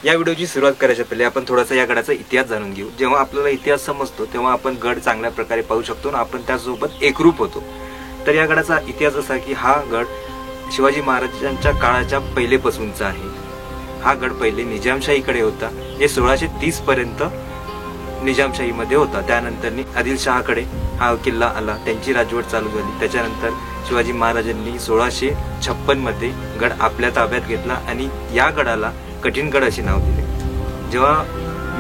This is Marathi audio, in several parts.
या व्हिडिओची सुरुवात करायच्या पहिले आपण थोडासा या गडाचा इतिहास जाणून घेऊ। जेव्हा आपल्याला इतिहास समजतो तेव्हा आपण गड चांगल्या प्रकारे पाहू शकतो आणि आपण त्यासोबत एकरूप होतो। तर या गडाचा इतिहास असा की हा गड शिवाजी महाराजांच्या काळाच्या पहिलेपासूनचा आहे। हा गड पहिले निजामशाहीकडे होता, जे 1630 पर्यंत निजामशाहीमध्ये होता। त्यानंतर आदिलशहाकडे हा किल्ला आला, त्यांची राजवट चालू झाली। त्याच्यानंतर शिवाजी महाराजांनी 1656 मध्ये गड आपल्या ताब्यात घेतला आणि या गडाला कठीणगड असे नाव दिले। जेव्हा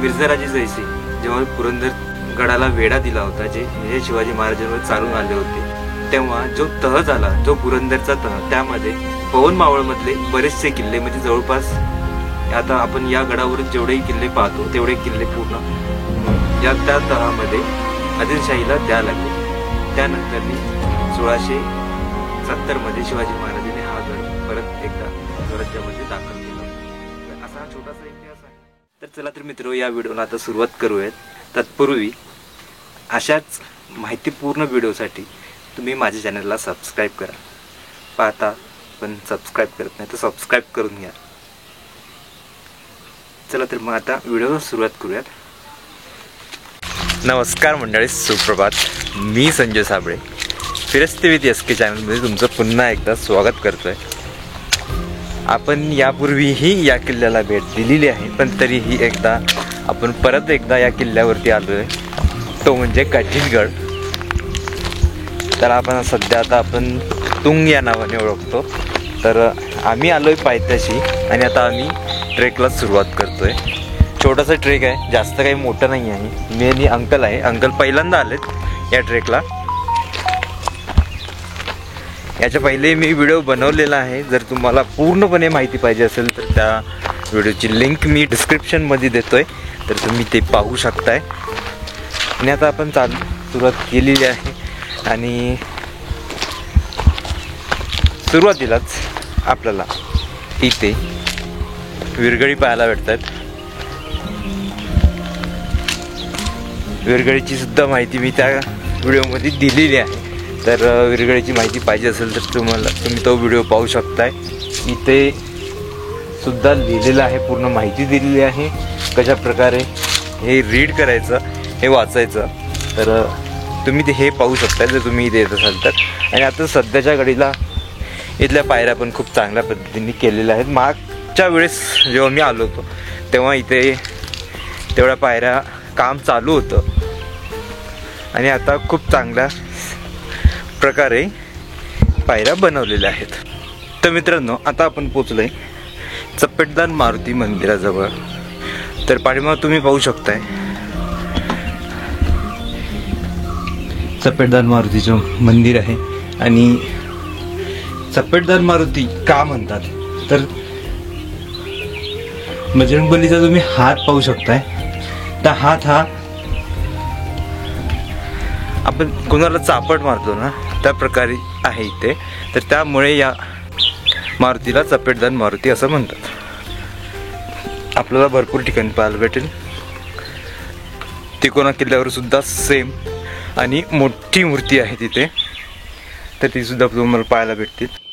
मिर्झाराजे जयसिंग जेव्हा पुरंदर गडाला वेढा दिला होता, जे शिवाजी महाराजांवर चालून आले होते, तेव्हा जो तह झाला, जो पुरंदरचा तह, त्यामध्ये पवन मावळ मधले बरेचसे किल्ले म्हणजे जवळपास आता आपण या गडावरून जेवढेही किल्ले पाहतो तेवढे किल्ले पूर्ण या त्या तहामध्ये आदिलशाहीला द्या लागले। त्यानंतर 1670 मध्ये शिवाजी महाराजांनी हा गड परत एकदा स्वराज्यामध्ये दाखल केला। असा हा छोटासा इतिहास आहे। तर चला तर मित्र, या व्हिडिओला आता सुरुवात करूयात। तत्पूर्वी अशाच माहितीपूर्ण व्हिडिओसाठी तुम्ही माझ्या चॅनलला सबस्क्राईब करा। पाहता पण सबस्क्राईब करत नाही तर सबस्क्राईब करून घ्या। चला तर मग आता व्हिडिओला सुरुवात करूयात। नमस्कार मंडळी, सुप्रभात। मी संजय साबळे फिरस्ते विथ एस के चॅनलमध्ये तुमचं पुन्हा एकदा स्वागत करतोय। आपण यापूर्वीही या किल्ल्याला भेट दिलेली आहे, पण तरीही एकदा आपण परत एकदा या किल्ल्यावरती आलोय, तो म्हणजे कठीणगड। तर आपण सध्या आपण तुंग या नावाने ओळखतो। तर आम्ही आलोय पायथ्याशी आणि आता आम्ही ट्रेकला सुरुवात करतोय। छोटासा ट्रेक आहे, जास्त काही मोठं नाही आहे। मी आणि अंकल आहे, अंकल पहिल्यांदा आलेत या ट्रेकला। याच्या पहिले मी व्हिडिओ बनवलेला आहे, जर तुम्हाला पूर्णपणे माहिती पाहिजे असेल तर त्या व्हिडिओची लिंक मी डिस्क्रिप्शनमध्ये देतोय, तर तुम्ही ते पाहू शकताय। आणि आता आपण सुरुवात केलेली आहे आणि सुरुवातीलाच आपल्याला इथे विरगळी पाहायला भेटतात। विरगळीची सुद्धा माहिती मी त्या व्हिडिओमध्ये दिलेली आहे, तर विरगळीची माहिती पाहिजे असेल तर तुम्ही तो व्हिडिओ पाहू शकताय। इथे सुद्धा लिहिलेलं आहे, पूर्ण माहिती दिलेली आहे कशा प्रकारे हे रीड करायचं, हे वाचायचं। तर तुम्ही हे पाहू शकता जर तुम्ही इथे येत असाल तर। आणि आता सध्याच्या घडीला इथल्या पायऱ्या पण खूप चांगल्या पद्धतीने केलेल्या आहेत। मागच्या वेळेस जेव्हा मी आलो होतो तेव्हा इथे तेवढ्या पायऱ्या काम चालू होतं आणि आता खूप चांगल्या प्रकारे पायऱ्या बनवलेल्या आहेत। तर मित्रांनो, आता आपण पोचलोय चपेटदान मारुती मंदिराजवळ। तर पाठीमागे तुम्ही पाहू शकताय चपेटदान मारुतीचं मंदिर आहे। आणि चपेटदान मारुती का म्हणतात तर बजरंगबलीचा तुम्ही हात पाहू शकताय, तर हात हा आपण कोणाला चापट मारतो ना त्या प्रकारे आहे इथे। तर त्यामुळे या मारुतीला चपेटदान मारुती असं म्हणतात। आपल्याला भरपूर ठिकाणी पाहायला भेटेल। तिकोना किल्ल्यावर सुद्धा सेम आणि मोठी मूर्ती आहे तिथे, तर ती सुद्धा तुम्हाला पाहायला भेटतील।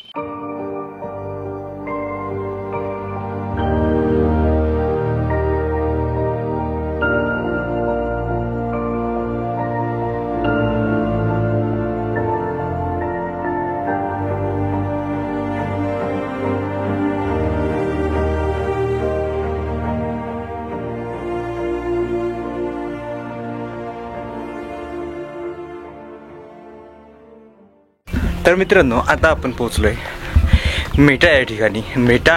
तर मित्रांनो, आता आपण पोहोचलोय मेटा या ठिकाणी। मेटा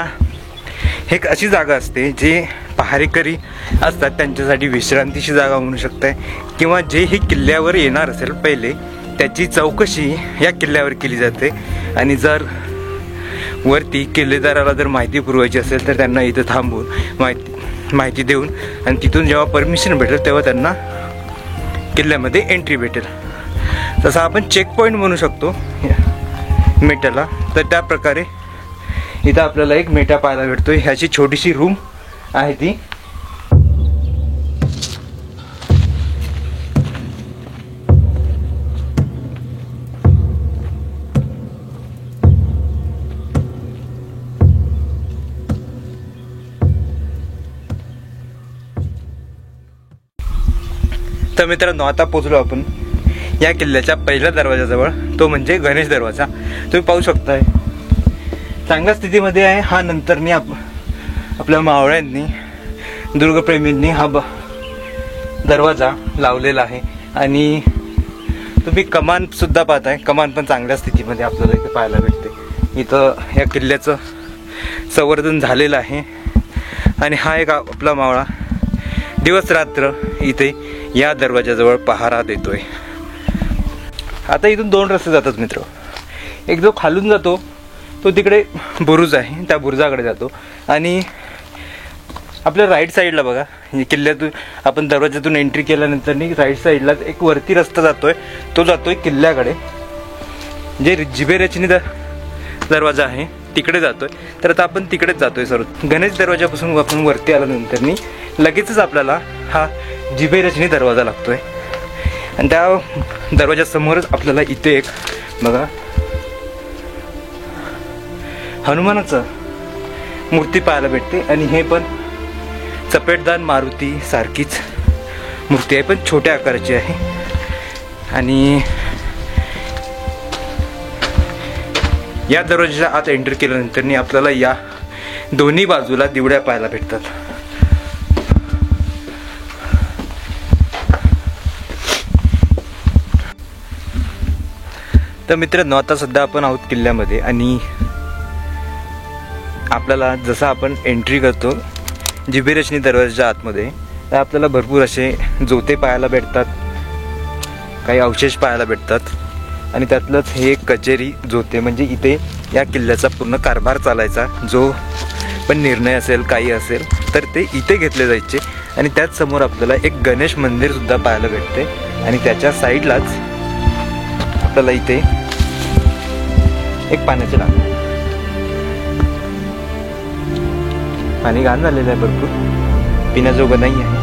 हे एक अशी जागा असते जे पहारेकरी असतात त्यांच्यासाठी विश्रांतीची जागा म्हणू शकताय, किंवा जे ही किल्ल्यावर येणार असेल पहिले त्याची चौकशी या किल्ल्यावर केली जाते। आणि जर वरती किल्लेदाराला जर माहिती पुरवायची असेल तर त्यांना इथं थांबून माहिती देऊन आणि तिथून जेव्हा परमिशन भेटेल तेव्हा त्यांना किल्ल्यामध्ये एंट्री भेटेल। तसा आपण चेक पॉईंट म्हणू शकतो मेटाला। तर त्या प्रकारे इथं आपल्याला एक मेटा पाहायला भेटतोय। ह्याची छोटीशी रूम आहे ती। तर मित्रांनो आता पोचलो आपण या किल्ल्याच्या पहिल्या दरवाजाजवळ, तो म्हणजे गणेश दरवाजा. तुम्ही पाहू शकताय चांगल्या स्थितीमध्ये आहे हा. नंतरनी आपल्या मावळ्यांनी दुर्गप्रेमींनी हा दरवाजा लावलेला आहे. आणि तुम्ही कमान सुद्धा पाहताय, कमान पण चांगल्या स्थितीमध्ये आपल्याला इथे पाहायला भेटते. इथं या किल्ल्याचं संवर्धन झालेलं आहे. आणि हा एक आपला मावळा दिवस रात्र इथे या दरवाजाजवळ पहारा देतोय. आता इथून 2 रस्ते जातात मित्र. एक जो खालून जातो तो तिकडे बुरुज आहे, त्या बुरुजाकडे जातो. आणि आपल्या राईट साईडला बघा, किल्ल्यातून आपण दरवाजातून एंट्री केल्यानंतर राईट साईडला एक वरती रस्ता जातोय, तो जातोय किल्ल्याकडे, जे जिबेरचनी दरवाजा आहे तिकडे जातोय. तर आता आपण तिकडेच जातोय. सर्व गणेश दरवाजापासून आपण वरती आल्यानंतर लगेचच आपल्याला हा जिबेरचनी दरवाजा लागतोय. आणि त्या दरवाजासमोरच आपल्याला इथे एक बघा हनुमानाचं मूर्ती पाहायला भेटते. आणि हे पण चपेटदान मारुती सारखीच मूर्ती आहे, पण छोट्या आकाराची आहे. आणि या दरवाजाच्या आत एंटर केल्यानंतर आपल्याला या दोन्ही बाजूला दिवड्या पाहायला भेटतात. तर मित्रांनो आता सध्या आपण आहोत किल्ल्यामध्ये. आणि आपल्याला जसं आपण एंट्री करतो जिबेरचनी दरवाजाच्या आतमध्ये, तर आपल्याला भरपूर असे जोते पाहायला भेटतात, काही अवशेष पाहायला भेटतात. आणि त्यातलंच हे कचेरी जोते, म्हणजे इथे या किल्ल्याचा पूर्ण कारभार चालायचा. जो पण निर्णय असेल काही असेल तर ते इथे घेतले जायचे. आणि त्याच समोर आपल्याला एक गणेश मंदिर सुद्धा पाहायला भेटते. आणि त्याच्या साईडलाच आपल्याला इथे एक पाण्याचे टाक, पाणी घाण झालेलं आहे, भरपूर पिण्याजोगं नाही आहे.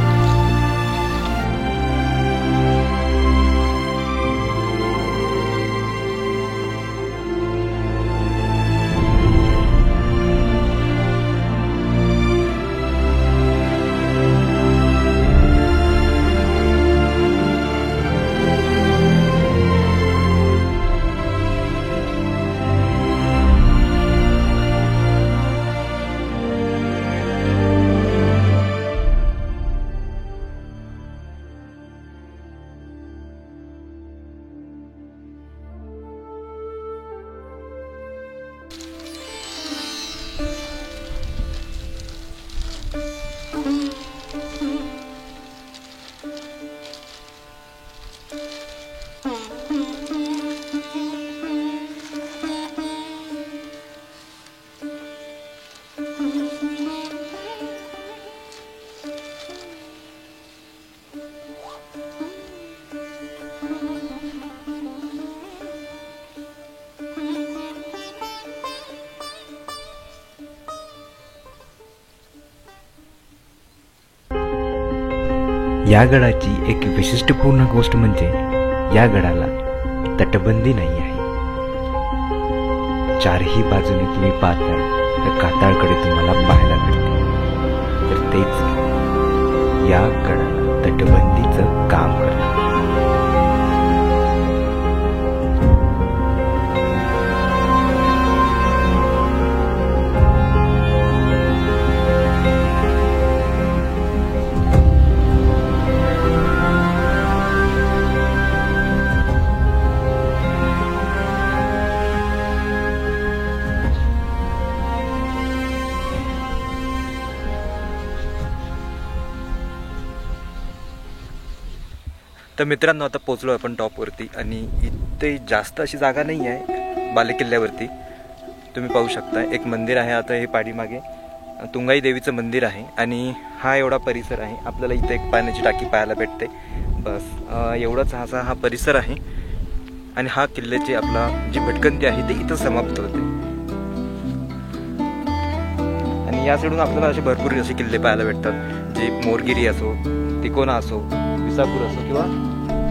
या गडाची एक विशिष्टपूर्ण गोष्ट म्हणजे या गडाला तटबंदी नाही आहे. चारही बाजूने तुम्ही पाहताय तर कातळकडे तुम्हाला पाहायला मिळते. तर तेच या गडाला तटबंदीचं काम करतं. तर मित्रांनो आता पोचलो आपण टॉपवरती. आणि इथे जास्त अशी जागा नाही आहे बालेकिल्ल्यावरती. तुम्ही पाहू शकता एक मंदिर आहे. आता हे पाठीमागे तुंगाई देवीचं मंदिर आहे. आणि हा एवढा परिसर आहे. आपल्याला इथे एक पाण्याची टाकी पाहायला भेटते. बस एवढाच हा परिसर आहे. आणि हा किल्ल्याची आपला जी भटकंती आहे ती इथं समाप्त होते. आणि या साईडून आपल्याला असे भरपूर असे किल्ले पाहायला भेटतात, जे मोरगिरी असो, तिकोना असो, विसापूर असो किंवा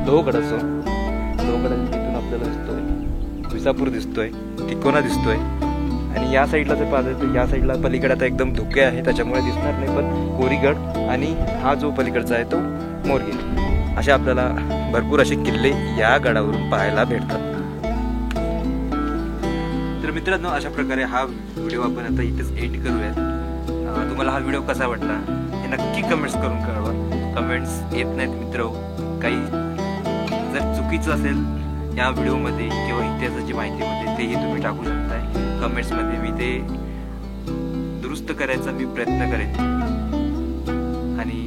लोहगड असो. लोहगड तिथून आपल्याला दिसतोय, विसापूर दिसतोय, तिकोना दिसतोय. आणि या साईडला जर पाहिलं तर या साईडला पलीकडे आता एकदम धुके आहे, त्याच्यामुळे दिसणार नाही. पण कोरीगड आणि हा जो पलीकडचा आहे तो मोरगिरी. असे आपल्याला भरपूर असे किल्ले या गडावरून पाहायला भेटतात. तर मित्रांनो, अशा प्रकारे हा व्हिडिओ आपण आता इथेच एंड करूयात. तुम्हाला हा व्हिडिओ कसा वाटला हे नक्की कमेंट्स करून कळवा. कमेंट्स येत नाहीत मित्र, काही जर चुकीचं असेल या व्हिडिओमध्ये किंवा इतिहासाची माहितीमध्ये तेही तुम्ही टाकू शकताय कमेंट्समध्ये. मी ते दुरुस्त करायचा मी प्रयत्न करेन. आणि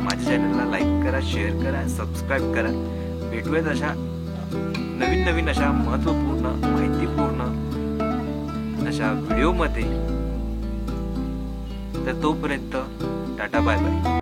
माझ्या चॅनलला लाईक करा, शेअर करा, सबस्क्राईब करा. भेटूयात अशा नवीन अशा महत्त्वपूर्ण माहितीपूर्ण अशा व्हिडिओमध्ये. तर तोपर्यंत टाटा, बाय बाय.